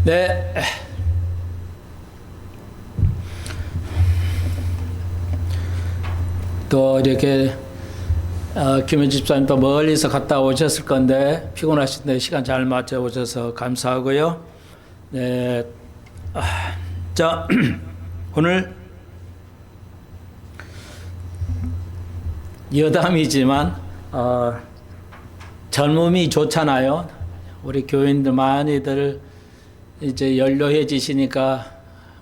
네. 또 이렇게 김현 집사님 또 멀리서 갔다 오셨을 건데 피곤하신데 시간 잘 맞춰 오셔서 감사하고요. 네. 자, 오늘 여담이지만 젊음이 좋잖아요. 우리 교인들 많이들 이제 연로해지시니까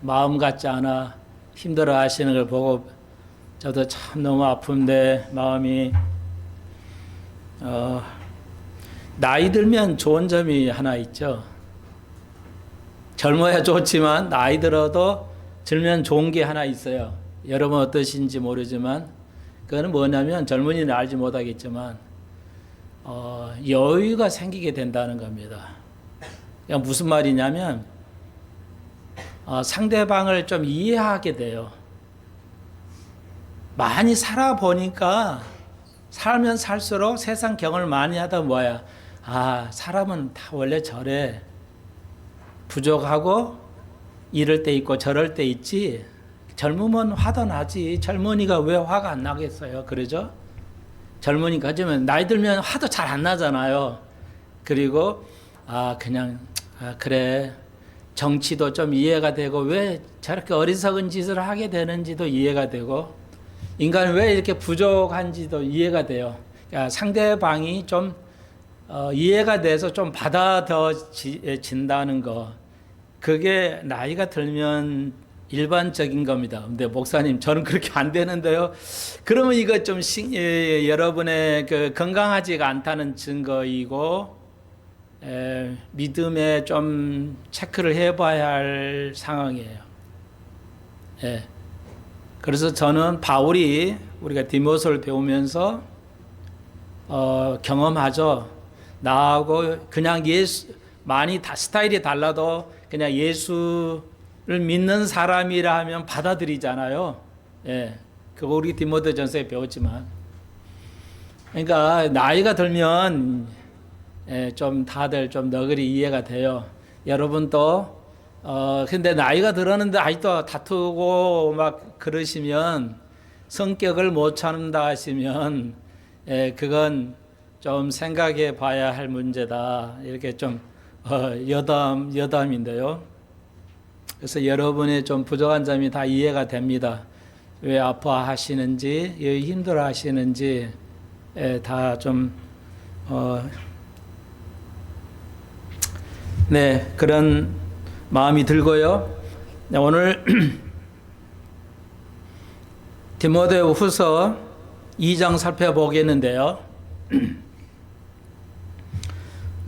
마음 같지 않아 힘들어 하시는 걸 보고 저도 참 너무 아픈데 마음이 나이 들면 좋은 점이 하나 있죠. 젊어야 좋지만 나이 들어도 들면 좋은 게 하나 있어요. 여러분 어떠신지 모르지만 그거는 뭐냐면 젊은이는 알지 못하겠지만 여유가 생기게 된다는 겁니다. 그러니까 무슨 말이냐면 상대방을 좀 이해하게 돼요. 많이 살아보니까 살면 살수록 세상 경험을 많이 하다 뭐야. 사람은 다 원래 저래. 부족하고 이럴 때 있고 저럴 때 있지. 젊으면 화도 나지. 젊은이가 왜 화가 안 나겠어요. 그러죠? 젊으니까 하지만 나이 들면 화도 잘 안 나잖아요. 그리고 그래. 정치도 좀 이해가 되고 왜 저렇게 어리석은 짓을 하게 되는지도 이해가 되고 인간은 왜 이렇게 부족한지도 이해가 돼요. 그러니까 상대방이 좀 이해가 돼서 좀 받아들여진다는 거. 그게 나이가 들면 일반적인 겁니다. 근데 목사님 저는 그렇게 안 되는데요. 그러면 이거 좀 여러분의 그 건강하지가 않다는 증거이고 믿음에 좀 체크를 해봐야 할 상황이에요. 그래서 저는 바울이 우리가 디모스를 배우면서 경험하죠. 나하고 그냥 많이 스타일이 달라도 그냥 예수를 믿는 사람이라 하면 받아들이잖아요. 그거 우리 디모데전서에 배웠지만. 그러니까 나이가 들면 좀 다들 좀 너그리 이해가 돼요. 여러분도 근데 나이가 들었는데 아직도 다투고 막 그러시면 성격을 못 참는다 하시면 그건 좀 생각해 봐야 할 문제다. 이렇게 좀 여담인데요. 그래서 여러분의 좀 부족한 점이 다 이해가 됩니다. 왜 아파하시는지, 왜 힘들어 하시는지 다 좀 그런 마음이 들고요. 오늘 디모데후서 2장 살펴보겠는데요.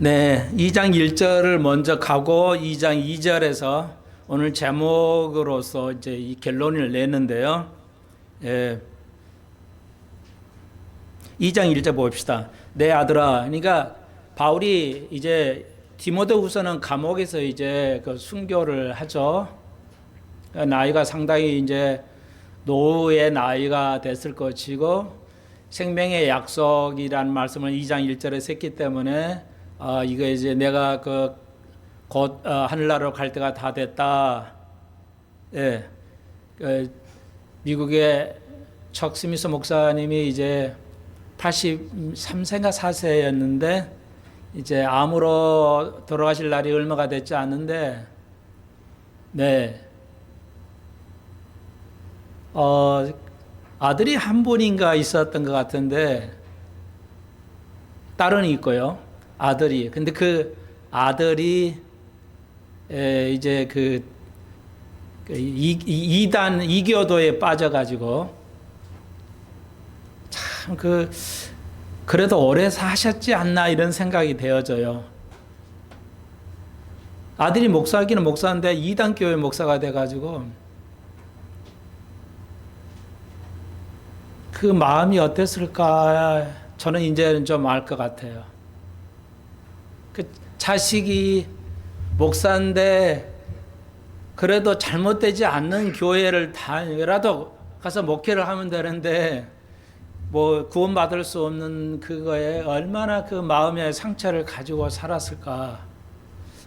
2장 1절을 먼저 가고 2장 2절에서 오늘 제목으로서 이제 이 결론을 내는데요. 2장 1절 봅시다. 내 아들아, 그러니까 바울이 이제 디모데후서는 감옥에서 이제 그 순교를 하죠. 나이가 상당히 이제 노후의 나이가 됐을 것이고 생명의 약속이라는 말씀을 2장 1절에 했기 때문에 이거 이제 내가 곧 하늘나라로 갈 때가 다 됐다. 미국의 척 스미스 목사님이 이제 83세인가 4세였는데 이제 암으로 돌아가실 날이 얼마가 됐지 않는데 아들이 한 분인가 있었던 것 같은데 딸은 있고요. 아들이. 근데 그 아들이 이제 이교도에 빠져가지고 참 그래도 오래 사셨지 않나 이런 생각이 되어져요. 아들이 목사기는 목사인데 이단교회 목사가 돼가지고 그 마음이 어땠을까 저는 이제는 좀 알 것 같아요. 그 자식이 목사인데 그래도 잘못되지 않는 교회를 다니라도 가서 목회를 하면 되는데 뭐 구원받을 수 없는 그거에 얼마나 그 마음의 상처를 가지고 살았을까.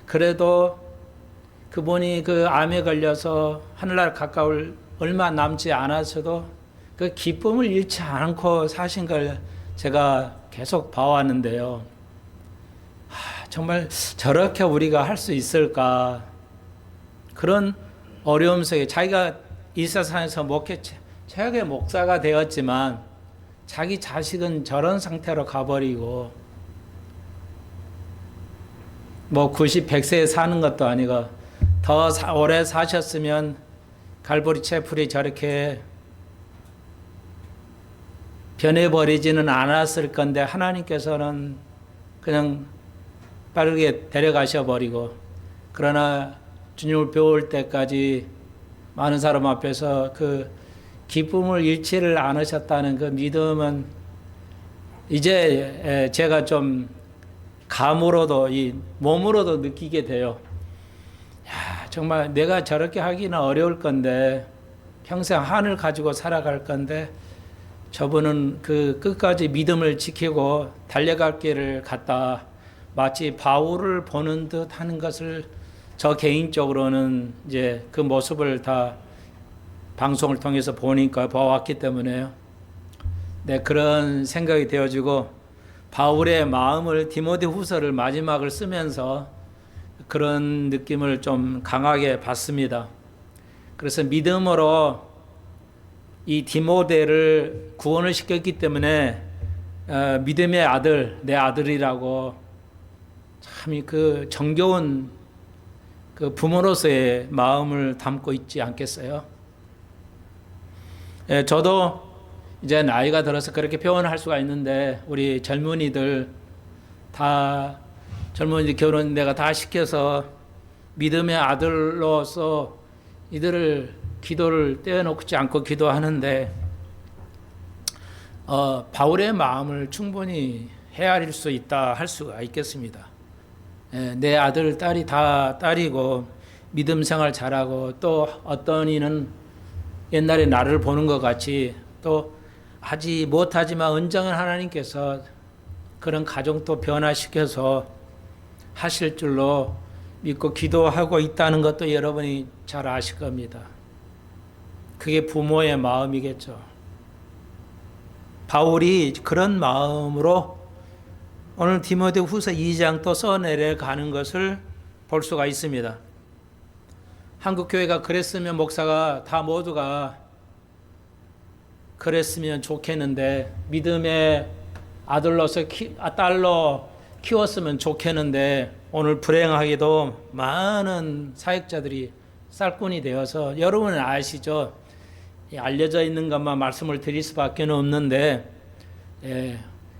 그래도 그분이 그 암에 걸려서 하늘나라 가까울 얼마 남지 않았어도 그 기쁨을 잃지 않고 사신 걸 제가 계속 봐왔는데요. 정말 저렇게 우리가 할 수 있을까? 그런 어려움 속에 자기가 이 세상에서 최악의 목사가 되었지만 자기 자식은 저런 상태로 가버리고 뭐 90, 100세에 사는 것도 아니고 더 오래 사셨으면 갈보리 채플이 저렇게 변해버리지는 않았을 건데 하나님께서는 그냥 빠르게 데려가셔 버리고, 그러나 주님을 배울 때까지 많은 사람 앞에서 그 기쁨을 잃지를 않으셨다는 그 믿음은 이제 제가 좀 감으로도 이 몸으로도 느끼게 돼요. 정말 내가 저렇게 하기는 어려울 건데 평생 한을 가지고 살아갈 건데 저분은 그 끝까지 믿음을 지키고 달려갈 길을 갔다. 마치 바울을 보는 듯 하는 것을 저 개인적으로는 이제 그 모습을 다 방송을 통해서 보니까 봐왔기 때문에요. 네, 그런 생각이 되어지고 바울의 마음을 디모데후서를 마지막을 쓰면서 그런 느낌을 좀 강하게 받습니다. 그래서 믿음으로 이 디모데를 구원을 시켰기 때문에 믿음의 아들, 내 아들이라고 참 그 정겨운 그 부모로서의 마음을 담고 있지 않겠어요? 저도 이제 나이가 들어서 그렇게 표현할 수가 있는데 우리 젊은이들 결혼 내가 다 시켜서 믿음의 아들로서 이들을 기도를 떼어놓지 않고 기도하는데 바울의 마음을 충분히 헤아릴 수 있다 할 수가 있겠습니다. 내 아들 딸이 다 딸이고 믿음 생활 잘하고 또 어떤 이는 옛날에 나를 보는 것 같이 또 하지 못하지만 은정한 하나님께서 그런 가정도 변화시켜서 하실 줄로 믿고 기도하고 있다는 것도 여러분이 잘 아실 겁니다. 그게 부모의 마음이겠죠. 바울이 그런 마음으로 오늘 디모데후서 2장 또 써내려가는 것을 볼 수가 있습니다. 한국 교회가 그랬으면 목사가 다 모두가 그랬으면 좋겠는데 믿음의 아들로서 딸로 키웠으면 좋겠는데 오늘 불행하게도 많은 사역자들이 쌀꾼이 되어서 여러분은 아시죠? 알려져 있는 것만 말씀을 드릴 수밖에 없는데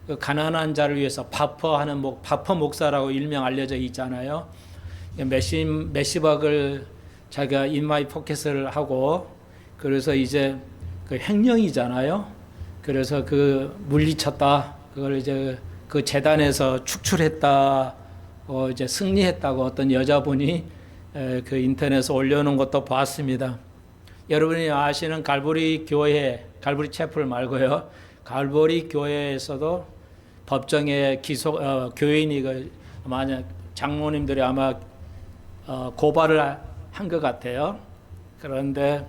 그 가난한 자를 위해서 바퍼하는 바퍼 목사라고 일명 알려져 있잖아요. 몇십억을 자기가 인마이 포켓을 하고 그래서 이제 그 횡령이잖아요. 그래서 그 물리쳤다. 그걸 이제 그 재단에서 축출했다. 이제 승리했다고 어떤 여자분이 그 인터넷에 올려놓은 것도 봤습니다. 여러분이 아시는 갈보리 교회, 갈보리 채플 말고요. 갈보리 교회에서도 법정에 교인이 만약 장로님들이 아마 고발을 한 것 같아요. 그런데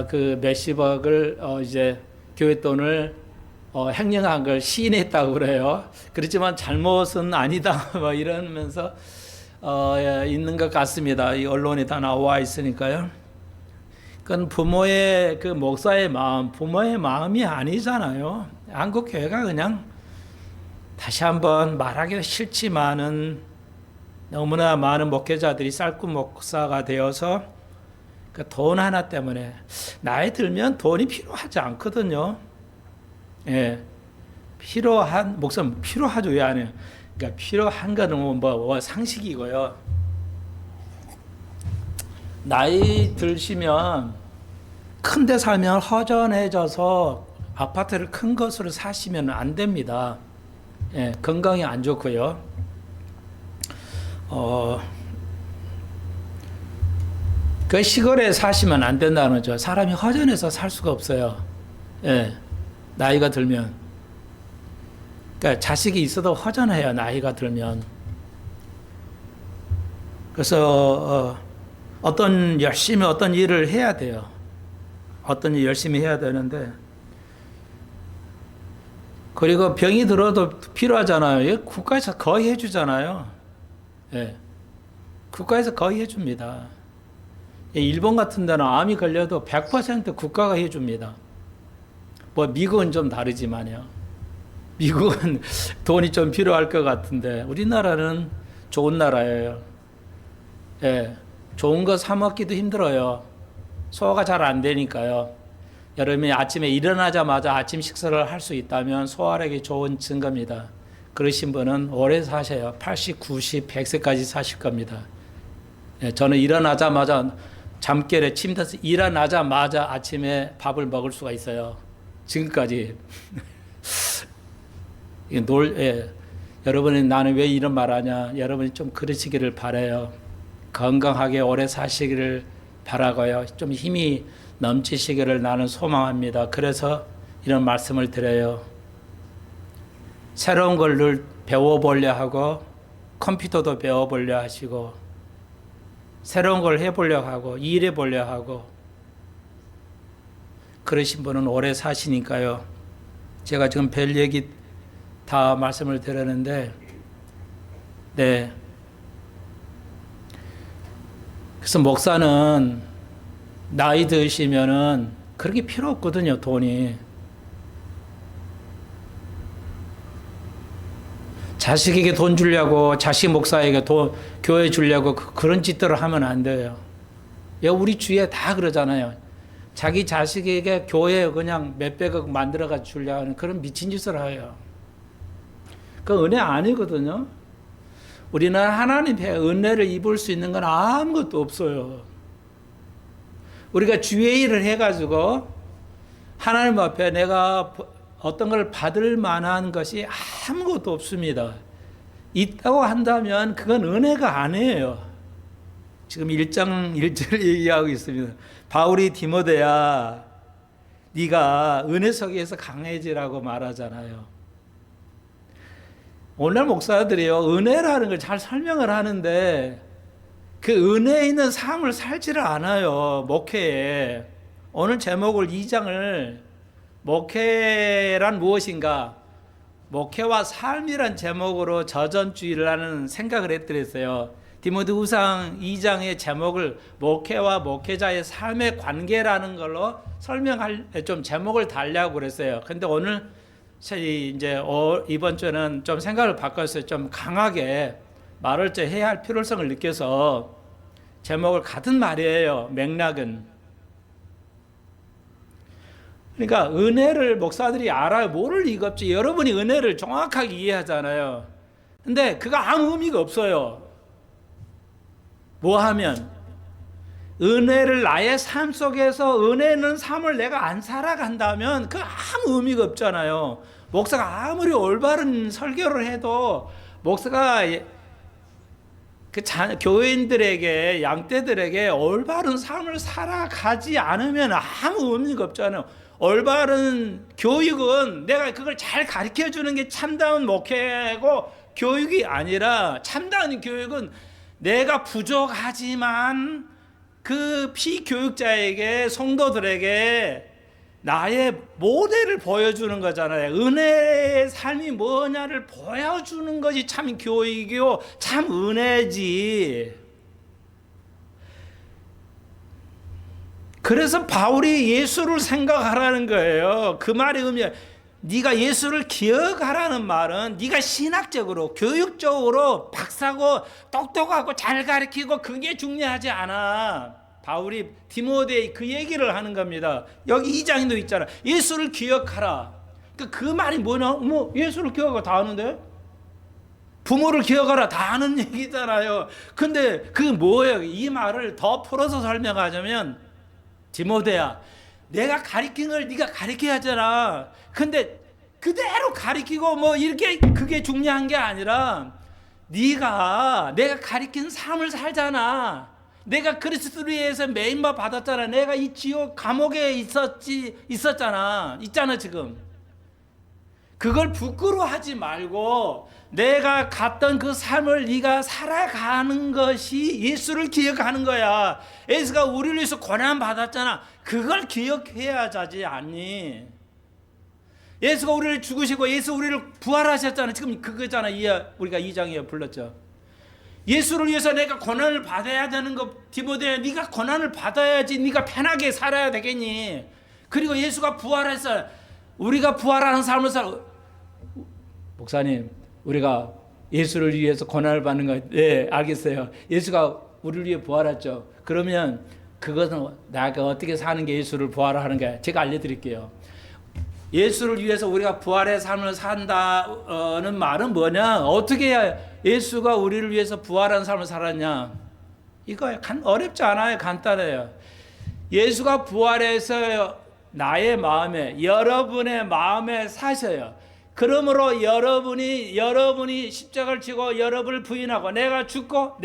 그 몇십억을 이제 교회 돈을 횡령한 걸 시인했다고 그래요. 그렇지만 잘못은 아니다 뭐 이러면서 있는 것 같습니다. 이 언론에 다 나와 있으니까요. 그건 부모의 그 목사의 마음, 부모의 마음이 아니잖아요. 한국 교회가 그냥 다시 한번 말하기 싫지만은 너무나 많은 목회자들이 쌀꾼 목사가 되어서 그 돈 하나 때문에 나이 들면 돈이 필요하지 않거든요. 필요한 목사 필요하죠. 왜 안 해요? 그러니까 필요한 거는 뭐 상식이고요. 나이 들시면 큰 데 살면 허전해져서 아파트를 큰 것으로 사시면 안 됩니다. 건강이 안 좋고요. 그 시골에 사시면 안 된다는 거죠. 사람이 허전해서 살 수가 없어요. 나이가 들면. 그러니까 자식이 있어도 허전해요. 나이가 들면. 그래서 열심히 어떤 일을 해야 돼요. 어떤 일 열심히 해야 되는데, 그리고 병이 들어도 필요하잖아요. 이거 국가에서 거의 해주잖아요. 예. 국가에서 거의 해줍니다. 일본 같은 데는 암이 걸려도 100% 국가가 해줍니다. 뭐 미국은 좀 다르지만요. 미국은 돈이 좀 필요할 것 같은데 우리나라는 좋은 나라예요. 예. 좋은 거 사 먹기도 힘들어요. 소화가 잘 안 되니까요. 여러분이 아침에 일어나자마자 아침 식사를 할 수 있다면 소화력이 좋은 증거입니다. 그러신 분은 오래 사셔요. 80, 90, 100세까지 사실 겁니다. 예, 저는 일어나자마자 잠결에 침대에서 일어나자마자 아침에 밥을 먹을 수가 있어요. 지금까지. 예. 여러분이 나는 왜 이런 말 하냐. 여러분이 좀 그러시기를 바라요. 건강하게 오래 사시기를 바라고요. 좀 힘이 넘치시기를 나는 소망합니다. 그래서 이런 말씀을 드려요. 새로운 걸 늘 배워보려 하고 컴퓨터도 배워보려 하시고 새로운 걸 해보려 하고 일해보려 하고 그러신 분은 오래 사시니까요. 제가 지금 별 얘기 다 말씀을 드렸는데 네. 그래서 목사는 나이 드시면은 그렇게 필요 없거든요, 돈이. 자식에게 돈 주려고, 자식 목사에게 돈, 교회 주려고 그런 짓들을 하면 안 돼요. 우리 주위에 다 그러잖아요. 자기 자식에게 교회 그냥 몇백억 만들어가 주려고 하는 그런 미친 짓을 해요. 그 은혜 아니거든요. 우리는 하나님의 은혜를 입을 수 있는 건 아무것도 없어요. 우리가 주의 일을 해가지고 하나님 앞에 내가 어떤 걸 받을 만한 것이 아무것도 없습니다. 있다고 한다면 그건 은혜가 아니에요. 지금 1장 1절 얘기하고 있습니다. 바울이 디모데야 네가 은혜 속에서 강해지라고 말하잖아요. 오늘 목사들이요 은혜라는 걸 잘 설명을 하는데 그 은혜에 있는 삶을 살지를 않아요. 목회에. 오늘 제목을 2장을 목회란 무엇인가? 목회와 삶이란 제목으로 저전주의를 하는 생각을 했더랬어요. 디모데후상 2장의 제목을 목회와 목회자의 삶의 관계라는 걸로 설명할 좀 제목을 달라고 그랬어요. 근데 오늘 이제 이번 주에는 좀 생각을 바꿨어요. 좀 강하게 말을 해야 할 필요성을 느껴서 제목을 같은 말이에요. 맥락은. 그러니까 은혜를 목사들이 알아요. 모를 리가 없지. 여러분이 은혜를 정확하게 이해하잖아요. 근데 그거 아무 의미가 없어요. 뭐 하면 은혜를 나의 삶 속에서 은혜 있는 삶을 내가 안 살아간다면 그 아무 의미가 없잖아요. 목사가 아무리 올바른 설교를 해도 목사가 교인들에게 양떼들에게 올바른 삶을 살아가지 않으면 아무 의미가 없잖아요. 올바른 교육은 내가 그걸 잘 가르쳐 주는 게 참다운 목회고 교육이 아니라 참다운 교육은 내가 부족하지만 그 피교육자에게 성도들에게 나의 모델을 보여주는 거잖아요. 은혜의 삶이 뭐냐를 보여주는 것이 참 교육이요 참 은혜지. 그래서 바울이 예수를 생각하라는 거예요. 그 말의 의미가 네가 예수를 기억하라는 말은 네가 신학적으로 교육적으로 박사고 똑똑하고 잘 가르치고 그게 중요하지 않아. 바울이 디모데에 그 얘기를 하는 겁니다. 여기 2장에도 있잖아. 예수를 기억하라. 그 말이 뭐냐? 예수를 기억하라 다 아는데? 부모를 기억하라 다 아는 얘기잖아요. 근데 그 뭐예요? 이 말을 더 풀어서 설명하자면 디모데야 내가 가르친 걸 네가 가르쳐야 하잖아. 근데 그대로 가르치고 이렇게 그게 중요한 게 아니라 내가 가르친 삶을 살잖아. 내가 그리스도를 위해서 매임만 받았잖아. 내가 이 지옥 감옥에 있었잖아. 있잖아 지금. 그걸 부끄러워하지 말고 내가 갔던 그 삶을 네가 살아가는 것이 예수를 기억하는 거야. 예수가 우리를 위해서 고난 받았잖아. 그걸 기억해야 자지 않니? 예수가 우리를 죽으시고 예수 우리를 부활하셨잖아. 지금 그거잖아. 우리가 2장에 불렀죠. 예수를 위해서 내가 고난을 받아야 되는 거, 디모데야, 네가 고난을 받아야지 네가 편하게 살아야 되겠니? 그리고 예수가 부활해서 우리가 부활하는 삶을 살아. 목사님, 우리가 예수를 위해서 고난을 받는 거, 네, 알겠어요. 예수가 우리를 위해 부활했죠. 그러면 그것은 내가 어떻게 사는 게 예수를 부활하는 게 제가 알려드릴게요. 예수를 위해서 우리가 부활의 삶을 산다는 말은 뭐냐? 어떻게 해야 예수가 우리를 위해서 부활한 삶을 살았냐? 이거 어렵지 않아요. 간단해요. 예수가 부활해서 나의 마음에, 여러분의 마음에 사셔요. 그러므로 여러분이 십자가를 지고 여러분을 부인하고 내가 죽고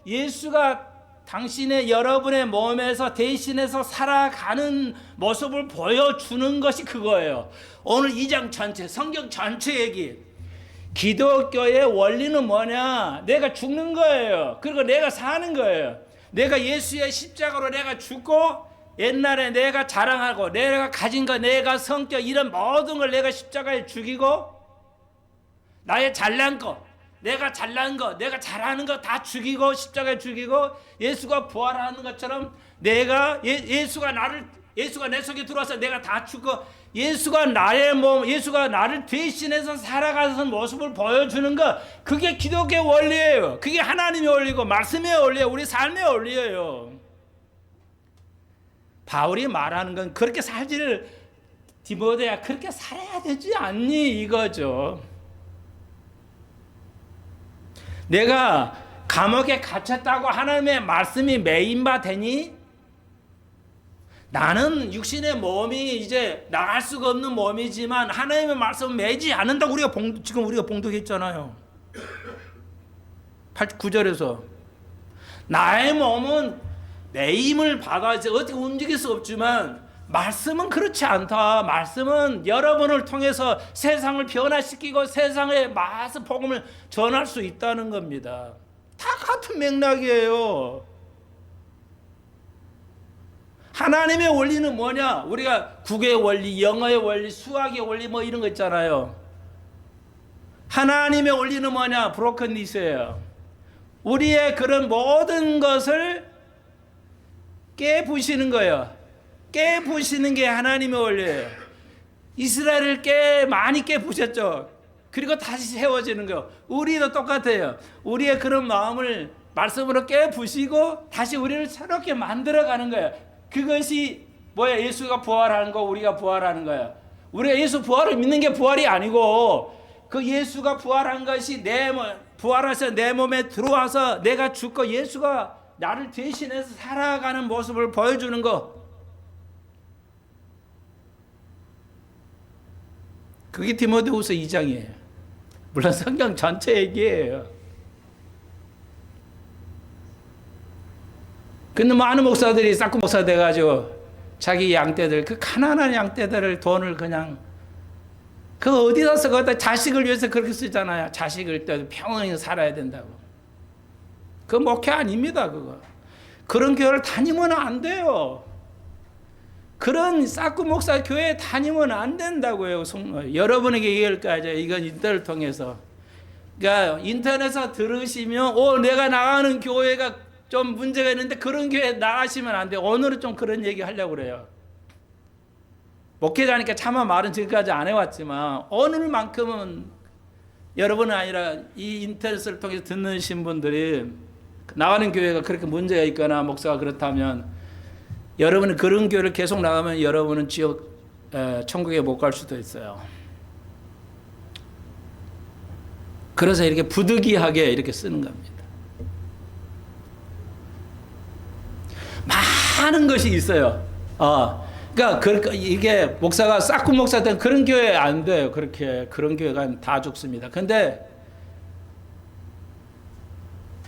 예수가 당신의 여러분의 몸에서 대신해서 살아가는 모습을 보여주는 것이 그거예요. 오늘 2장 전체, 성경 전체 얘기. 기독교의 원리는 뭐냐? 내가 죽는 거예요. 그리고 내가 사는 거예요. 내가 예수의 십자가로 내가 죽고 옛날에 내가 자랑하고 내가 가진 거, 내가 성격 이런 모든 걸 내가 십자가에 죽이고 나의 잘난 거, 내가 잘난 거, 내가 잘하는 거 다 죽이고 십자가에 죽이고 예수가 부활하는 것처럼 내가 예수가 내 속에 들어와서 내가 다 죽고 예수가 나의 몸, 예수가 나를 대신해서 살아가는 모습을 보여주는 거, 그게 기독교의 원리예요. 그게 하나님의 원리고 말씀의 원리예요. 우리 삶의 원리예요. 바울이 말하는 건 그렇게 살지를, 디모데야 그렇게 살아야 되지 않니 이거죠. 내가 감옥에 갇혔다고 하나님의 말씀이 매인바 되니? 나는 육신의 몸이 이제 나갈 수가 없는 몸이지만 하나님의 말씀은 매지 않는다고 지금 우리가 봉독했잖아요. 89절에서 나의 몸은 매임을 받아야지 어떻게 움직일 수 없지만 말씀은 그렇지 않다. 말씀은 여러분을 통해서 세상을 변화시키고 세상의 마스 복음을 전할 수 있다는 겁니다. 다 같은 맥락이에요. 하나님의 원리는 뭐냐? 우리가 국의 원리, 영어의 원리, 수학의 원리 뭐 이런 거 있잖아요. 하나님의 원리는 뭐냐? 브로큰니스예요. 우리의 그런 모든 것을 깨부시는 거예요. 깨부시는 게 하나님의 원리예요. 이스라엘을 많이 깨부셨죠. 그리고 다시 세워지는 거예요. 우리도 똑같아요. 우리의 그런 마음을 말씀으로 깨부시고 다시 우리를 새롭게 만들어가는 거예요. 그것이 뭐야? 예수가 부활하는 거, 우리가 부활하는 거예요. 우리가 예수 부활을 믿는 게 부활이 아니고 그 예수가 부활한 것이 부활해서 내 몸에 들어와서 내가 죽고 예수가 나를 대신해서 살아가는 모습을 보여주는 거. 그게 디모데후서 2장이에요. 물론 성경 전체 얘기예요. 근데 많은 목사들이 싹구 목사 돼가지고 자기 양떼들, 그 가난한 양떼들을 돈을 그냥 그 어디다 써? 거기다 자식을 위해서 그렇게 쓰잖아요. 자식을 때 평온히 살아야 된다고. 그 목회 아닙니다. 그런 교회를 다니면 안 돼요. 그런 싹구 목사 교회 다니면 안 된다고요. 여러분에게 얘기할 거죠. 이건 인터넷을 통해서. 그러니까 인터넷에서 들으시면 내가 나가는 교회가 좀 문제가 있는데 그런 교회 나가시면 안 돼요. 오늘은 좀 그런 얘기 하려고 그래요. 목회자니까 차마 말은 지금까지 안 해왔지만 오늘만큼은 여러분은 아니라 이 인터넷을 통해서 듣는 분들이 나가는 교회가 그렇게 문제가 있거나 목사가 그렇다면 여러분은 그런 교회를 계속 나가면 여러분은 천국에 못 갈 수도 있어요. 그래서 이렇게 부득이하게 이렇게 쓰는 겁니다. 많은 것이 있어요. 그러니까 이게 목사가 싹구 목사 때 그런 교회 안 돼요. 그런 교회가 다 죽습니다. 근데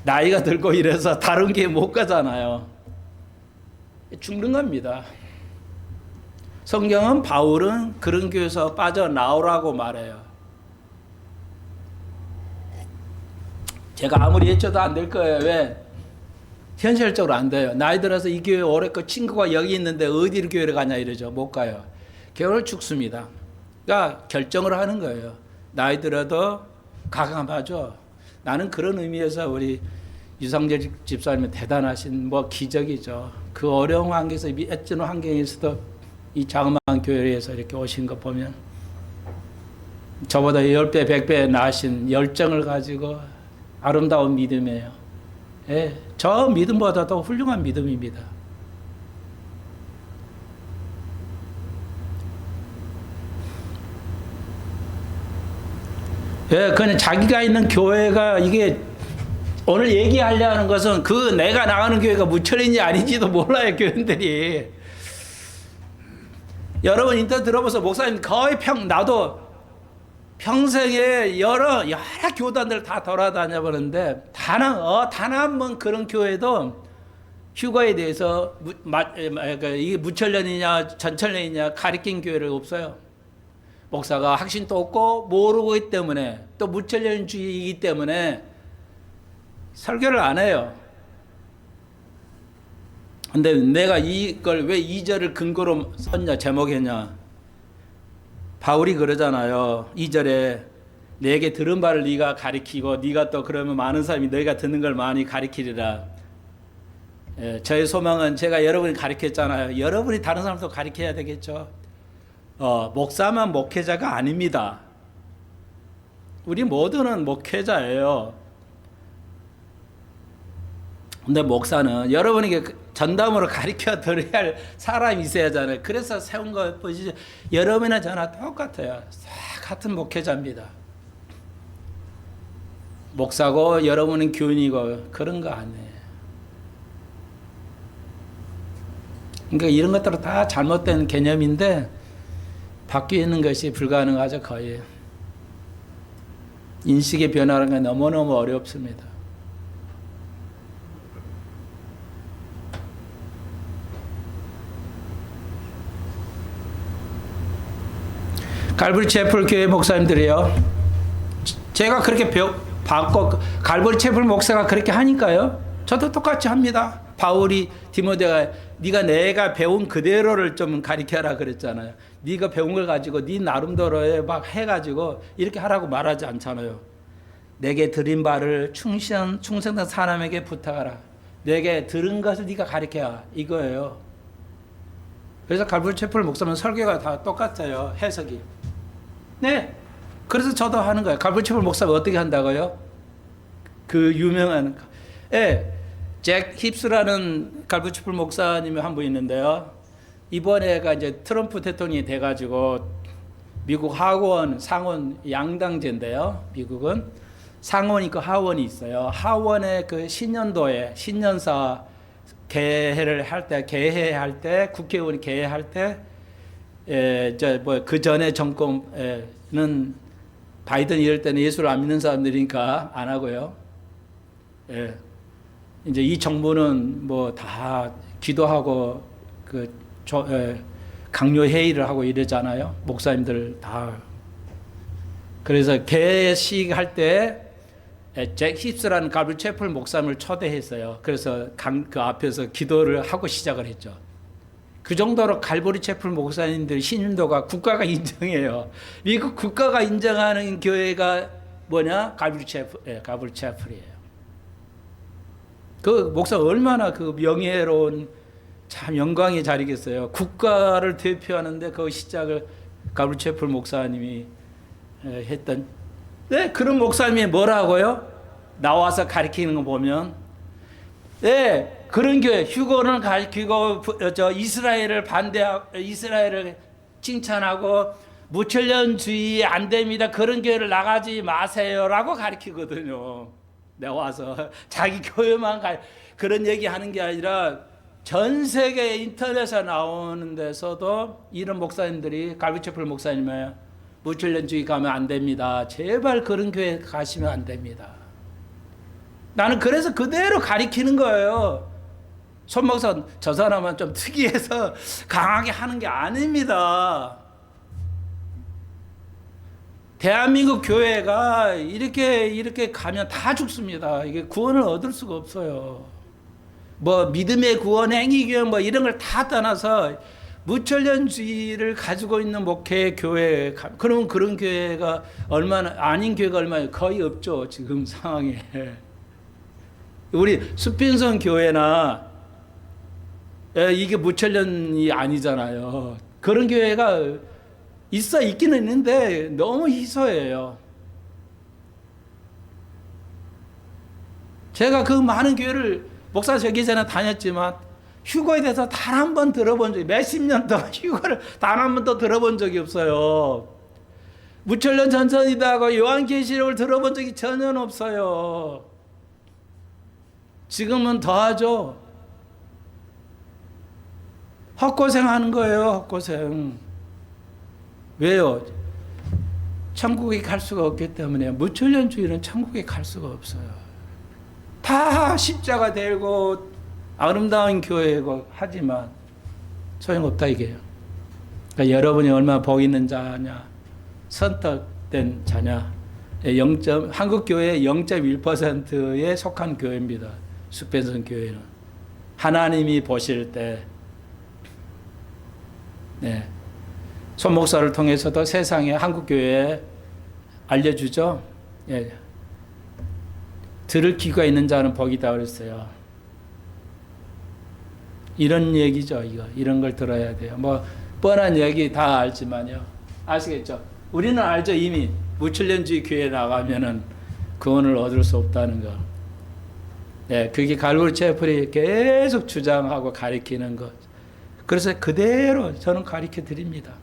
나이가 들고 이래서 다른 교회 못 가잖아요. 죽는 겁니다. 성경은 바울은 그런 교회에서 빠져나오라고 말해요. 제가 아무리 해쳐도 안 될 거예요. 왜? 현실적으로 안 돼요. 나이 들어서 이 교회 오래 거 친구가 여기 있는데 어디로 교회를 가냐 이러죠. 못 가요. 교회를 죽습니다. 그러니까 결정을 하는 거예요. 나이 들어도 가감하죠. 나는 그런 의미에서 우리 유상재 집사님은 대단하신 기적이죠. 그 어려운 환경에서 애쓰는 환경에서도 이 자그마한 교회에서 이렇게 오신 거 보면 저보다 10배, 100배 나으신 열정을 가지고 아름다운 믿음이에요. 예, 저 믿음보다도 훌륭한 믿음입니다. 예, 그냥 자기가 있는 교회가 이게 오늘 얘기하려 하는 것은 그 내가 나가는 교회가 무철인지 아닌지도 몰라요, 교인들이. 여러분 인터넷 들어보서 목사님 거의 나도 평생에 여러 교단들 다 돌아다녀 보는데 단 한 번 그런 교회도 휴거에 대해서 이게 무철년이냐 전철년이냐 가리킨 교회를 없어요. 목사가 확신도 없고 모르고 있기 때문에 또 무철년주의이기 때문에 설교를 안 해요. 근데 내가 이걸 왜 2절을 근거로 썼냐, 제목했냐. 바울이 그러잖아요. 2절에 내게 들은 바를 네가 가리키고 네가 또 그러면 많은 사람이 너희가 듣는 걸 많이 가리키리라. 예, 저의 소망은 제가 여러분이 가리켰잖아요. 여러분이 다른 사람도 가리켜야 되겠죠. 목사만 목회자가 아닙니다. 우리 모두는 목회자예요. 근데 목사는 여러분에게 전담으로 가르쳐 드려야 할 사람이 있어야 하잖아요. 그래서 세운 거 보시죠. 여러분이나 저나 똑같아요. 다 같은 목회자입니다. 목사고 여러분은 교인이고 그런 거 아니에요. 그러니까 이런 것들은 다 잘못된 개념인데 바뀌는 것이 불가능하죠. 거의. 인식의 변화라는 게 너무너무 어렵습니다. 갈보리 채플 교회 목사님들이요. 제가 그렇게 받고 갈보리 채플 목사가 그렇게 하니까요. 저도 똑같이 합니다. 바울이 디모데가 네가 내가 배운 그대로를 좀 가르쳐라 그랬잖아요. 네가 배운 걸 가지고 네 나름대로 막 해가지고 이렇게 하라고 말하지 않잖아요. 내게 들은 바를 충성된 사람에게 부탁하라. 내게 들은 것을 네가 가르쳐야 이거예요. 그래서 갈보리 채플 목사는 설교가 다 똑같아요. 해석이. 네. 그래서 저도 하는 거예요. 갈보리 채플 목사가 어떻게 한다고요? 그 유명한 잭 힙스라는 갈보리 채플 목사님이 한 분 있는데요. 이번에가 이제 트럼프 대통령이 돼가지고 미국 하원, 상원 양당제인데요. 미국은 상원 있고 하원이 있어요. 하원의 그 신년도에 신년사 개회할 때 국회의원이 개회할 때 그 전에 정권은 바이든 이럴 때는 예수를 안 믿는 사람들이니까 안 하고요. 이제 이 정부는 다 기도하고 강요 회의를 하고 이러잖아요. 목사님들 다. 그래서 개회식 할 때 잭 힙스라는 갈보리 채플 목사님을 초대했어요. 그래서 그 앞에서 기도를 하고 시작을 했죠. 그 정도로 갈보리 채플 목사님들 신인도가 국가가 인정해요. 미국 국가가 인정하는 교회가 뭐냐? 갈보리 채플이에요. 그 목사 얼마나 그 명예로운 참 영광의 자리겠어요. 국가를 대표하는데 그 시작을 갈보리 채플 목사님이 했던. 네, 그런 목사님이 뭐라고요? 나와서 가르치는 거 보면, 네, 그런 교회 휴거는 가르치고 이스라엘을 반대하고 이스라엘을 칭찬하고 무천년주의 안 됩니다. 그런 교회를 나가지 마세요라고 가르치거든요. 나와서 자기 교회만 그런 얘기하는 게 아니라 전 세계 인터넷에 나오는 데서도 이런 목사님들이 갈보리 채플 목사님이에요. 무천년주의 가면 안 됩니다. 제발 그런 교회 가시면 안 됩니다. 나는 그래서 그대로 가리키는 거예요. 손 목사 저 사람은 좀 특이해서 강하게 하는 게 아닙니다. 대한민국 교회가 이렇게 가면 다 죽습니다. 이게 구원을 얻을 수가 없어요. 뭐 믿음의 구원, 행위교회 뭐 이런 걸 다 떠나서 무천년주의를 가지고 있는 목회 교회, 그러면 그런 교회가 얼마나, 아닌 교회가 얼마나, 거의 없죠 지금 상황에. 우리 수평선 교회나 이게 무천년이 아니잖아요. 그런 교회가 있기는 있는데 너무 희소해요. 제가 그 많은 교회를 목사 되기 전에 다녔지만 휴거에 대해서 단 한 번 들어본 적이, 몇십 년 동안 휴거를 단 한 번도 들어본 적이 없어요. 무천년 전선이다 하고 요한계시록을 들어본 적이 전혀 없어요. 지금은 더하죠. 헛고생 하는 거예요, 헛고생. 왜요? 천국에 갈 수가 없기 때문에. 무천년주의는 천국에 갈 수가 없어요. 다 십자가 들고 아름다운 교회고 하지만 소용없다 이게요. 그러니까 여러분이 얼마나 복 있는 자냐, 선택된 자냐. 한국 교회의 0.1%에 속한 교회입니다. 수평선 교회는 하나님이 보실 때, 네, 손 목사를 통해서도 세상에 한국 교회에 알려주죠. 예. 들을 귀가 있는 자는 복이다 그랬어요. 이런 얘기죠, 이거. 이런 걸 들어야 돼요. 뭐 뻔한 얘기 다 알지만요. 아시겠죠? 우리는 알죠, 이미. 무천년주의 교회에 나가면은 구원을 얻을 수 없다는 거. 네, 그게 갈고리 채플이 계속 주장하고 가리키는 것. 그래서 그대로 저는 가르쳐 드립니다.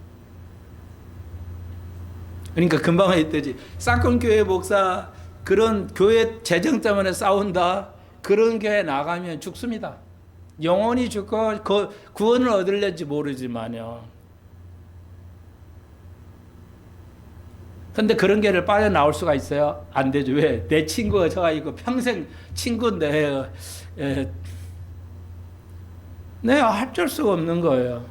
그러니까 금방 했듯이 쌍권교회 목사 그런 교회 재정 때문에 싸운다, 그런 교회 나가면 죽습니다. 영원히 죽고 구원을 얻을는지 모르지만요. 근데 그런 교회를 빠져나올 수가 있어요? 안 되죠. 왜? 내 친구가 저가 있고 평생 친구인데 내가 어쩔 수가 없는 거예요.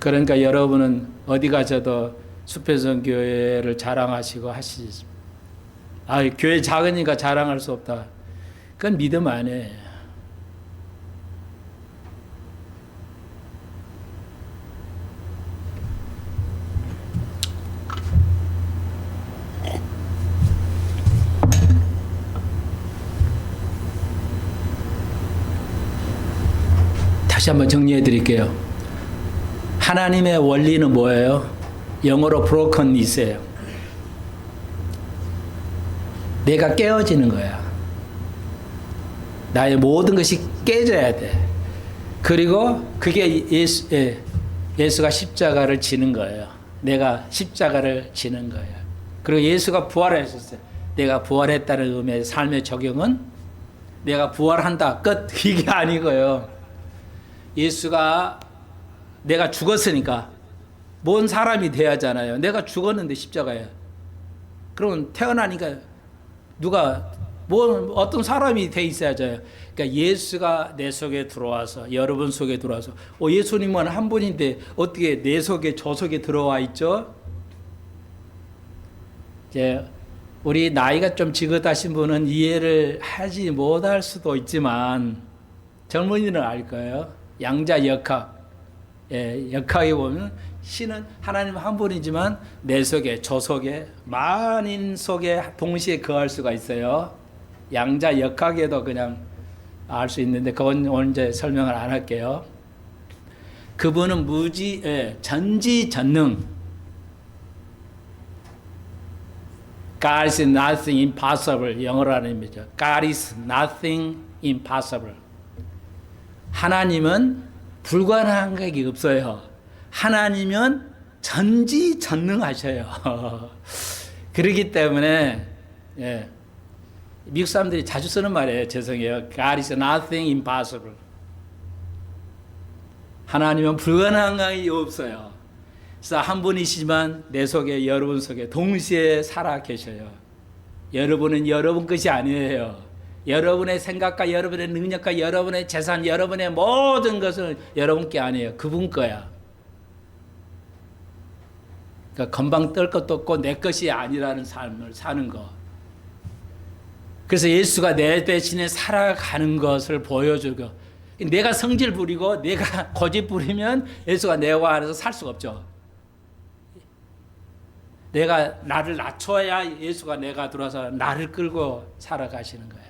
그러니까 여러분은 어디 가셔도 수평선 교회를 자랑하시고 하시지. 교회 작으니까 자랑할 수 없다. 그건 믿음 아니에요. 다시 한번 정리해 드릴게요. 하나님의 원리는 뭐예요? 영어로 brokenness예요. 내가 깨어지는 거야. 나의 모든 것이 깨져야 돼. 그리고 그게 예수가 십자가를 지는 거예요. 내가 십자가를 지는 거예요. 그리고 예수가 부활하셨어요. 내가 부활했다는 의미의 삶의 적용은 내가 부활한다, 끝. 이게 아니고요. 예수가 내가 죽었으니까 뭔 사람이 돼야 하잖아요. 내가 죽었는데 십자가에. 그러면 태어나니까 누가 어떤 사람이 돼 있어야죠. 그러니까 예수가 내 속에 들어와서, 여러분 속에 들어와서, 예수님은 한 분인데 어떻게 내 속에, 저 속에 들어와 있죠? 이제 우리 나이가 좀 지긋하신 분은 이해를 하지 못할 수도 있지만 젊은이는 알 거예요. 양자역학. 역학에 보면 신은 하나님 한 분이지만 내 속에, 저 속에, 만인 속에 동시에 거할 수가 있어요. 양자역학에도 그냥 알 수 있는데 그건 오늘 이제 설명을 안 할게요. 그분은 전지전능. God is nothing impossible. 영어로 하는 의미죠. God is nothing impossible. 하나님은 불가능한 게 없어요. 하나님은 전지전능하셔요. 그렇기 때문에 미국 사람들이 자주 쓰는 말이에요. 죄송해요. God is nothing impossible. 하나님은 불가능한 게 없어요. 그래서 한 분이시지만 내 속에, 여러분 속에 동시에 살아 계셔요. 여러분은 여러분 것이 아니에요. 여러분의 생각과 여러분의 능력과 여러분의 재산, 여러분의 모든 것은 여러분께 아니에요. 그분 거야. 그러니까 금방 뜰 것도 없고 내 것이 아니라는 삶을 사는 거. 그래서 예수가 내 대신에 살아가는 것을 보여주고, 내가 성질 부리고 내가 고집 부리면 예수가 내와 안에서 살 수가 없죠. 내가 나를 낮춰야 예수가 내가 들어와서 나를 끌고 살아가시는 거예요.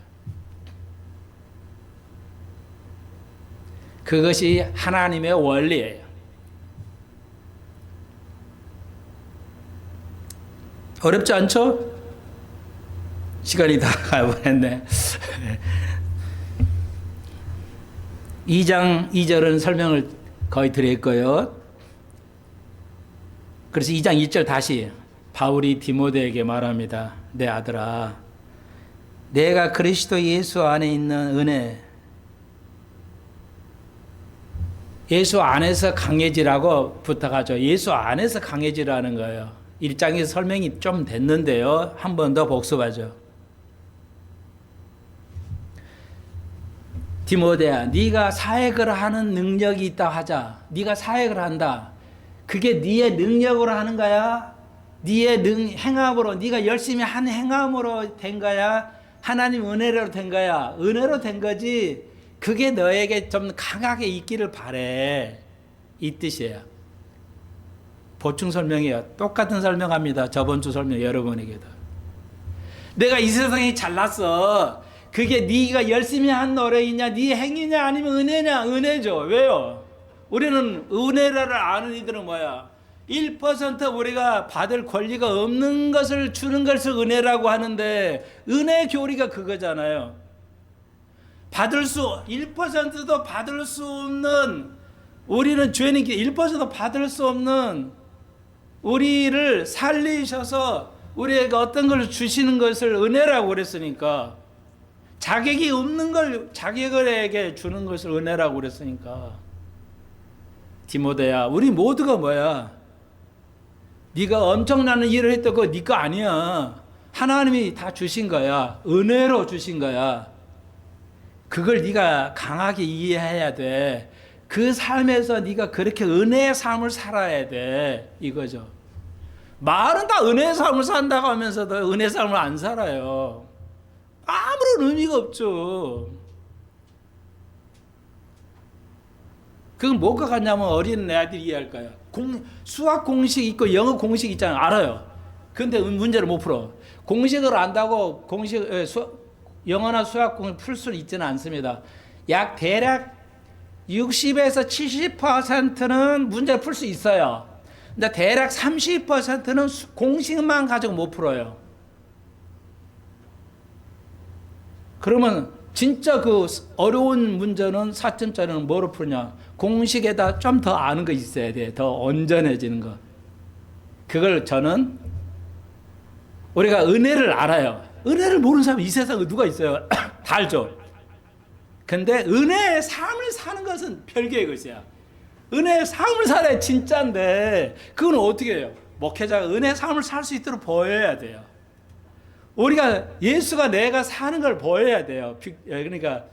그것이 하나님의 원리예요. 어렵지 않죠? 시간이 다 가버렸네. 2장 2절은 설명을 거의 드렸고요. 그래서 2장 2절 다시 바울이 디모데에게 말합니다. 내 아들아, 내가 그리스도 예수 안에 있는 은혜, 예수 안에서 강해지라고 부탁하죠. 예수 안에서 강해지라는 거예요. 1장에서 설명이 좀 됐는데요. 한 번 더 복습하죠. 디모데야, 네가 사역을 하는 능력이 있다 하자. 네가 사역을 한다. 그게 네의 능력으로 하는 거야? 네의 행함으로, 네가 열심히 한 행함으로 된 거야? 하나님 은혜로 된 거야? 은혜로 된 거지. 그게 너에게 좀 강하게 있기를 바래. 이 뜻이에요. 보충 설명이에요. 똑같은 설명합니다. 저번 주 설명 여러분에게도. 내가 이 세상에 잘났어. 그게 네가 열심히 한 노력이냐, 네 행위냐, 아니면 은혜냐? 은혜죠. 왜요? 우리는 은혜를 아는 이들은 뭐야? 1% 우리가 받을 권리가 없는 것을 주는 것을 은혜라고 하는데, 은혜 교리가 그거잖아요. 받을 수 1%도 받을 수 없는, 우리는 죄인이기 1%도 받을 수 없는 우리를 살리셔서 우리에게 어떤 걸 주시는 것을 은혜라고 그랬으니까, 자격이 없는 걸 자격에게 주는 것을 은혜라고 그랬으니까, 디모데야, 우리 모두가 뭐야? 네가 엄청난 일을 했다고 네 거 아니야. 하나님이 다 주신 거야. 은혜로 주신 거야. 그걸 네가 강하게 이해해야 돼. 그 삶에서 네가 그렇게 은혜의 삶을 살아야 돼. 이거죠. 말은 다 은혜의 삶을 산다고 하면서도 은혜의 삶을 안 살아요. 아무런 의미가 없죠. 그건 뭐가 같냐면 어린 애들이 이해할 거야. 수학 공식 있고 영어 공식 있잖아요. 알아요. 근데 문제를 못 풀어. 공식을 안다고 영어나 수학 공식을 풀 수 있지는 않습니다. 대략 60에서 70%는 문제를 풀 수 있어요. 근데 대략 30%는 공식만 가지고 못 풀어요. 그러면 진짜 그 어려운 문제는 4점짜리는 뭐로 푸냐? 공식에다 좀 더 아는 거 있어야 돼. 더 온전해지는 거. 그걸 저는 우리가 은혜를 알아요. 은혜를 모르는 사람이 이 세상에 누가 있어요? 다 알죠. 근데 은혜의 삶을 사는 것은 별개의 것이야. 은혜의 삶을 살아야 진짜인데, 그건 어떻게 해요? 목회자가 은혜의 삶을 살 수 있도록 보여야 돼요. 우리가 예수가 내가 사는 걸 보여야 돼요. 그러니까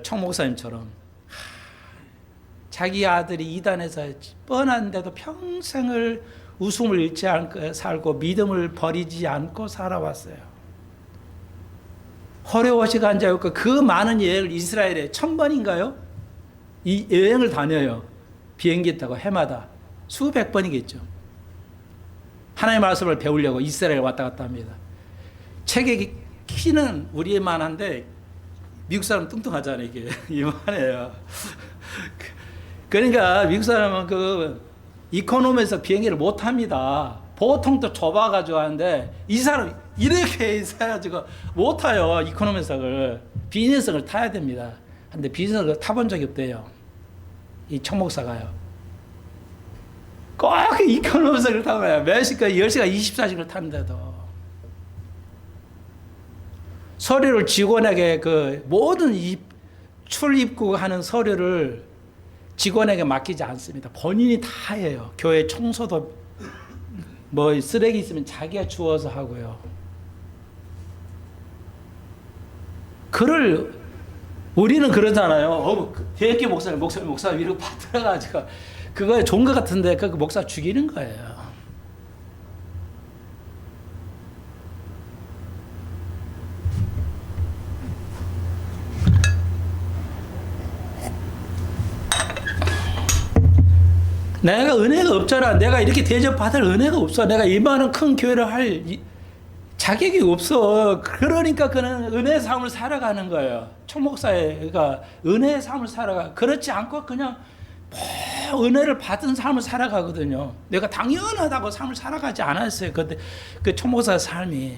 청 목사님처럼 자기 아들이 이단에서 뻔한데도 평생을 웃음을 잃지 않고 살고 믿음을 버리지 않고 살아왔어요. 호레오시가 앉아있고 그 많은 여행을 이스라엘에 1000번인가요? 이 여행을 다녀요. 비행기 타고 해마다 수백 번이겠죠. 하나님의 말씀을 배우려고 이스라엘 왔다 갔다 합니다. 책의 키는 우리만 한데 미국 사람 뚱뚱하잖아요. 이게 이만해요. 그러니까 미국 사람은 그 이코노미에서 비행기를 못 합니다. 보통 또 좁아가지고 하는데 이 사람 이렇게 있어가지고 못 타요. 이코노미석을 비즈니스석을 타야 됩니다. 근데 비즈니스석을 타본 적이 없대요. 이 청목사가요. 꼭 이코노미석을 타고 가요. 몇 시까지 10시간 24시간을 타는데도. 서류를 직원에게 그 모든 출입국하는 서류를 직원에게 맡기지 않습니다. 본인이 다 해요. 교회 청소도 뭐 쓰레기 있으면 자기가 주워서 하고요. 그를 우리는 그러잖아요. 대학교 목사님 이러고 받들어가지고 그거에 좋은 것 같은데 그 목사 죽이는 거예요. 내가 은혜가 없잖아. 내가 이렇게 대접받을 은혜가 없어. 내가 이만한 큰 교회를 할 자격이 없어. 그러니까 그는 은혜의 삶을 살아가는 거예요. 총목사가 은혜의 삶을 살아가. 그렇지 않고 그냥 은혜를 받은 삶을 살아가거든요. 내가 당연하다고 삶을 살아가지 않았어요. 그 총목사의 삶이.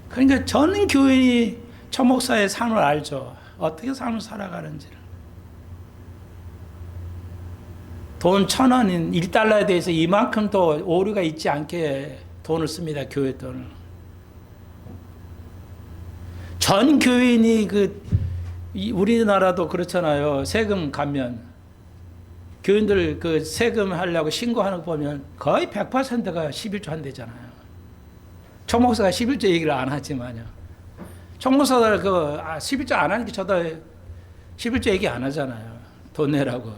그러니까 전 교인이 총목사의 삶을 알죠. 어떻게 삶을 살아가는지를. 돈 1,000원인 1달러에 대해서 이만큼 또 오류가 있지 않게 돈을 씁니다. 교회 돈을. 전 교인이 우리나라도 그렇잖아요. 세금 감면. 교인들 그 세금 하려고 신고하는 거 보면 거의 100%가 11조 한대잖아요. 총목사가 11조 얘기를 안 하지만요. 총목사들 11조 안 하니까 저도 11조 얘기 안 하잖아요. 돈 내라고.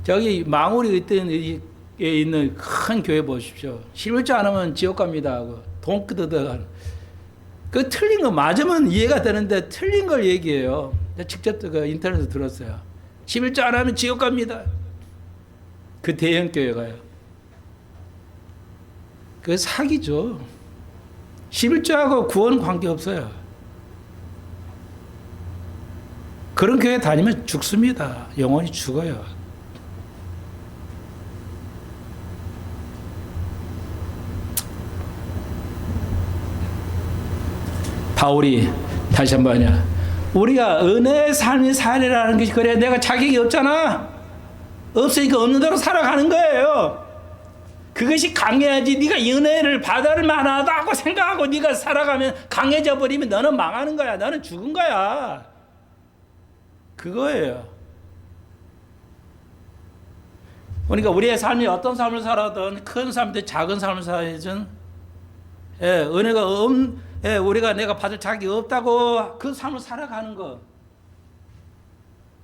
저기 망우리 있던 있는 큰 교회 보십시오. 11조 안 하면 지옥 갑니다 하고 돈 끄덕끄덕. 그 틀린 거 맞으면 이해가 되는데 틀린 걸 얘기해요. 직접 그 인터넷에서 들었어요. 11조 안 하면 지옥 갑니다. 그 대형 교회가요. 그 사기죠. 11조하고 구원 관계없어요. 그런 교회 다니면 죽습니다. 영원히 죽어요. 바울이 다시 한번요. 우리가 은혜의 삶이 살이라는 것이 그래. 내가 자격이 없잖아. 없으니까 없는 대로 살아가는 거예요. 그것이 강해야지. 네가 은혜를 받을 만하다고 생각하고 네가 살아가면 강해져 버리면 너는 망하는 거야. 너는 죽은 거야. 그거예요. 그러니까 우리의 삶이 어떤 삶을 살아든 큰 삶이든 작은 삶을 살아든 은혜가 우리가 내가 받을 자격이 없다고 그 삶을 살아가는 거.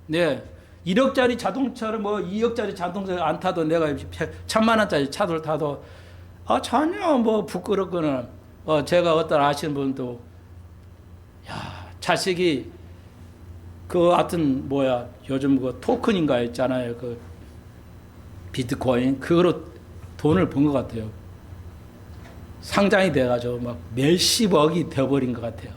네. 1억짜리 자동차를 2억짜리 자동차를 안 타도 내가 1,000만 원짜리 차를 타도 전혀 부끄럽거나 제가 어떤 아시는 분도 자식이 하여튼 요즘 토큰인가 있잖아요. 비트코인 그거로 돈을 번 것 같아요. 상장이 돼가지고 막 몇십억이 되어버린 것 같아요.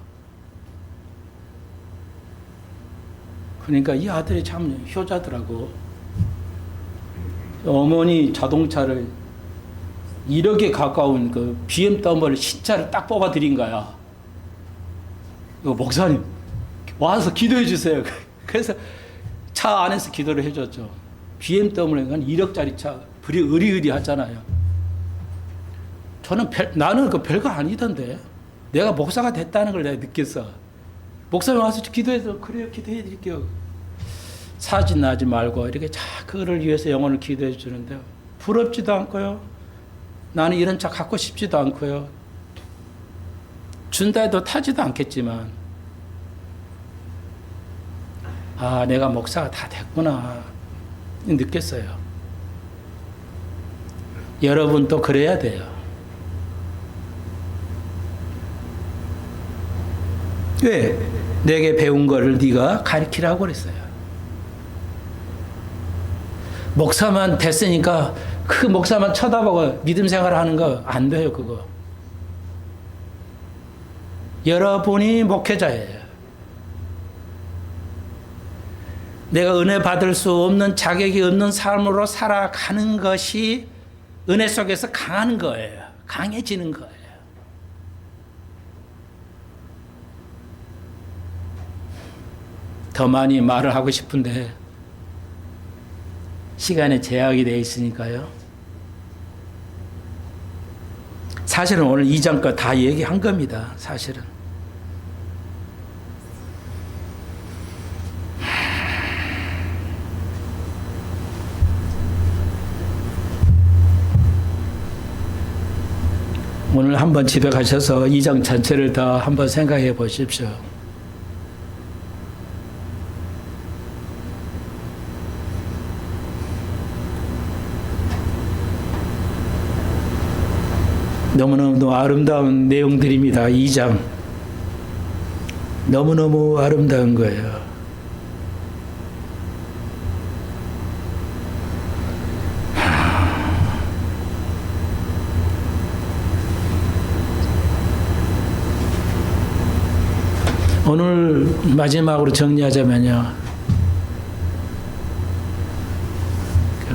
그러니까 이 아들이 참 효자더라고. 어머니 자동차를 1억에 가까운 그 BMW 신차를 딱 뽑아 드린 거야. 목사님 와서 기도해 주세요. 그래서 차 안에서 기도를 해줬죠. BMW가 1억짜리 차, 의리의리하잖아요. 나는 별거 아니던데. 내가 목사가 됐다는 걸 내가 느꼈어. 목사님 와서 기도해서 그래요, 기도해 드릴게요. 사진 나지 말고 이렇게 그거를 위해서 영혼을 기도해 주는데 부럽지도 않고요. 나는 이런 차 갖고 싶지도 않고요. 준다 해도 타지도 않겠지만 내가 목사가 다 됐구나 느꼈어요. 여러분도 그래야 돼요. 왜? 내게 배운 거를 네가 가르치라고 그랬어요. 목사만 됐으니까 그 목사만 쳐다보고 믿음 생활하는 거 안 돼요. 그거. 여러분이 목회자예요. 내가 은혜 받을 수 없는 자격이 없는 삶으로 살아가는 것이 은혜 속에서 강한 거예요. 강해지는 거예요. 더 많이 말을 하고 싶은데 시간에 제약이 되어 있으니까요. 사실은 오늘 이전 거 다 얘기한 겁니다. 사실은. 오늘 한번 집에 가셔서 이 장 전체를 더 한번 생각해 보십시오. 너무너무 아름다운 내용들입니다. 2장. 너무너무 아름다운 거예요. 오늘 마지막으로 정리하자면요.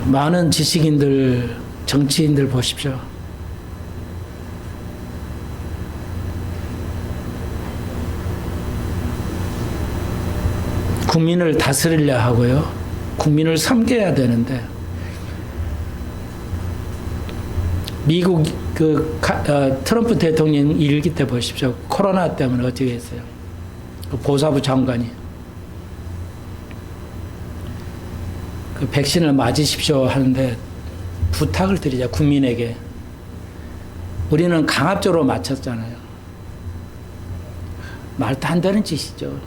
많은 지식인들, 정치인들 보십시오. 국민을 다스리려 하고요. 국민을 섬겨야 되는데 미국 트럼프 대통령 일기 때 보십시오. 코로나 때문에 어떻게 했어요? 그 보사부 장관이 그 백신을 맞으십시오 하는데 부탁을 드리자 국민에게. 우리는 강압적으로 맞췄잖아요. 말도 안 되는 짓이죠.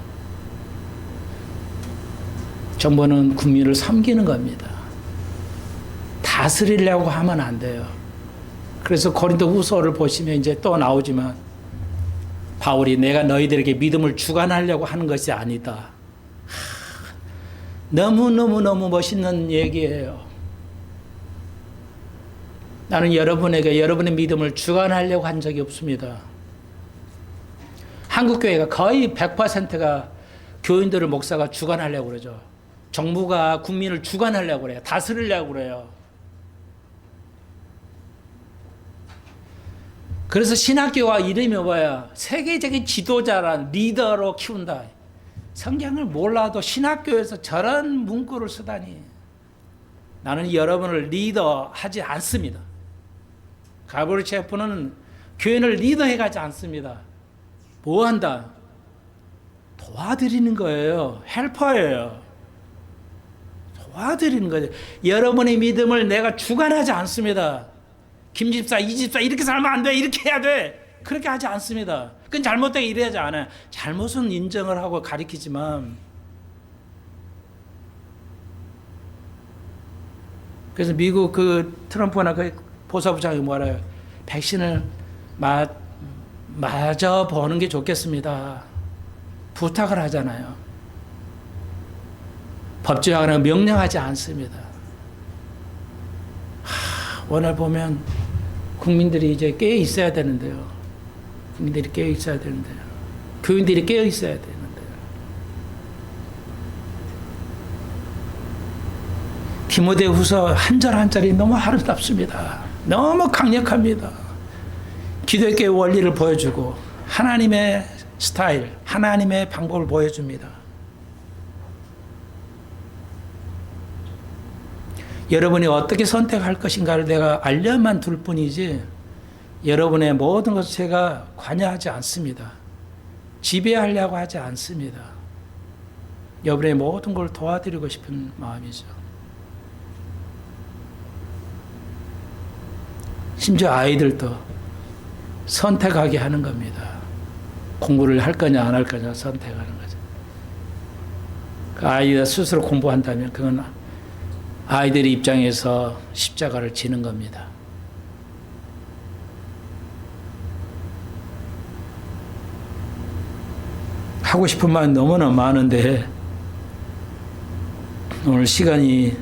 정부는 국민을 섬기는 겁니다. 다스리려고 하면 안 돼요. 그래서 고린도 후서를 보시면 이제 또 나오지만 바울이 내가 너희들에게 믿음을 주관하려고 하는 것이 아니다. 너무너무 멋있는 얘기예요. 나는 여러분에게 여러분의 믿음을 주관하려고 한 적이 없습니다. 한국교회가 거의 100%가 교인들을 목사가 주관하려고 그러죠. 정부가 국민을 주관하려고 그래요. 다스리려고 그래요. 그래서 신학교가 이름이 뭐야? 세계적인 지도자란 리더로 키운다. 성경을 몰라도 신학교에서 저런 문구를 쓰다니. 나는 여러분을 리더하지 않습니다. 가브리엘 셰프는 교회를 리더해가지 않습니다. 뭐 한다? 도와드리는 거예요. 헬퍼예요. 도와드리는 거죠. 여러분의 믿음을 내가 주관하지 않습니다. 김 집사, 이 집사 이렇게 살면 안 돼. 이렇게 해야 돼. 그렇게 하지 않습니다. 그건 잘못되게 이래야지 않아요. 잘못은 인정을 하고 가리키지만. 그래서 미국 그 트럼프나 그 보사부장이 뭐래요? 백신을 맞아 보는 게 좋겠습니다. 부탁을 하잖아요. 법조항은 명령하지 않습니다. 오늘 보면 국민들이 이제 깨어 있어야 되는데요. 국민들이 깨어 있어야 되는데요. 교인들이 깨어 있어야 되는데요. 디모데후서 한 절 한 절이 너무 아름답습니다. 너무 강력합니다. 기도의 교회 원리를 보여주고 하나님의 스타일, 하나님의 방법을 보여줍니다. 여러분이 어떻게 선택할 것인가를 내가 알려만 둘 뿐이지 여러분의 모든 것을 제가 관여하지 않습니다. 지배하려고 하지 않습니다. 여러분의 모든 걸 도와드리고 싶은 마음이죠. 심지어 아이들도 선택하게 하는 겁니다. 공부를 할 거냐 안 할 거냐 선택하는 거죠. 그 아이가 스스로 공부한다면 그건 아이들의 입장에서 십자가를 지는 겁니다. 하고 싶은 말 너무나 많은데 오늘 시간이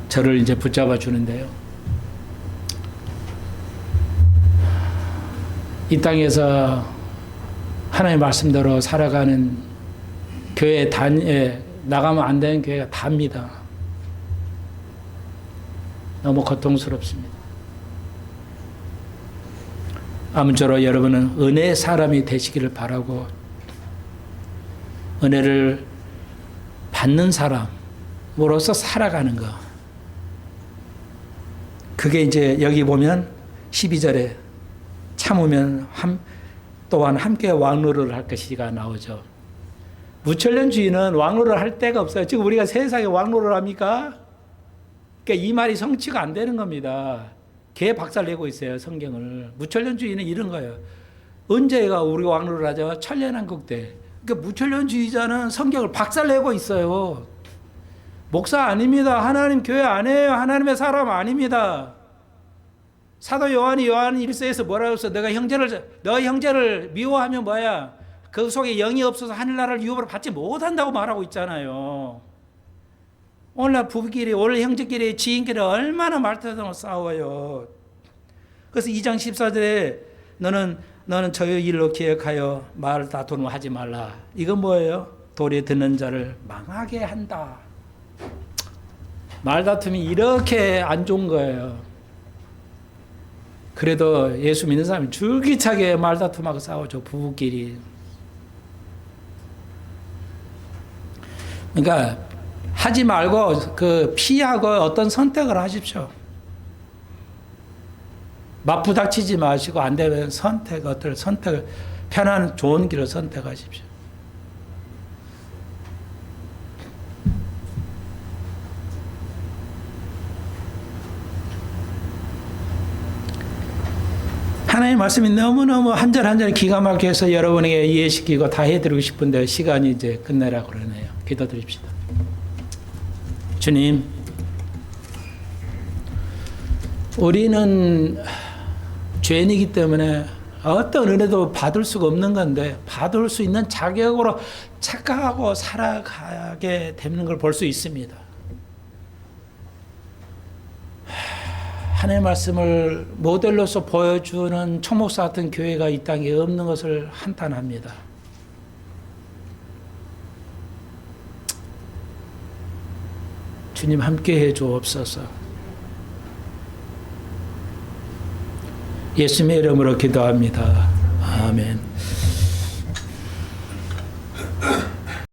저를 이제 붙잡아 주는데요. 이 땅에서 하나님의 말씀대로 살아가는 교회 단에 나가면 안 되는 교회가 답니다. 너무 고통스럽습니다. 아무쪼록 여러분은 은혜의 사람이 되시기를 바라고 은혜를 받는 사람으로서 살아가는 것. 그게 이제 여기 보면 12절에 참으면 또한 함께 왕노릇을 할 것이가 나오죠. 무천년주의는 왕노릇을 할 데가 없어요. 지금 우리가 세상에 왕노릇을 합니까? 그러니까 이 말이 성취가 안 되는 겁니다. 개 박살내고 있어요. 성경을. 무천년주의는 이런 거예요. 언제가 우리 왕로를 하죠? 천년왕국 때. 그러니까 무천년주의자는 성경을 박살내고 있어요. 목사 아닙니다. 하나님 교회 아니에요. 하나님의 사람 아닙니다. 사도 요한이 요한 1서에서 뭐라고 했어? 너 형제를 미워하면 뭐야? 그 속에 영이 없어서 하늘나라를 유업으로 받지 못한다고 말하고 있잖아요. 오늘날 부부끼리, 오늘 형제끼리, 지인끼리 얼마나 말타서 싸워요. 그래서 2장 14절에 너는 저의 일로 기억하여 말 다툼을 하지 말라. 이건 뭐예요? 도리에 듣는 자를 망하게 한다. 말 다툼이 이렇게 안 좋은 거예요. 그래도 예수 믿는 사람이 줄기차게 말 다툼하고 싸우죠. 부부끼리. 그러니까 하지 말고 피하고 어떤 선택을 하십시오. 맞부닥치지 마시고 안 되면 어떤 선택을 편한 좋은 길을 선택하십시오. 하나님의 말씀이 너무너무 한 절 한 절 기가 막혀서 여러분에게 이해시키고 다 해드리고 싶은데 시간이 이제 끝내라고 그러네요. 기도드립시다. 주님, 우리는 죄인이기 때문에 어떤 은혜도 받을 수가 없는 건데 받을 수 있는 자격으로 착각하고 살아가게 되는 걸 볼 수 있습니다. 하나님의 말씀을 모델로서 보여주는 총목사 같은 교회가 이 땅에 없는 것을 한탄합니다. 주님 함께해 주옵소서. 예수님의 이름으로 기도합니다. 아멘.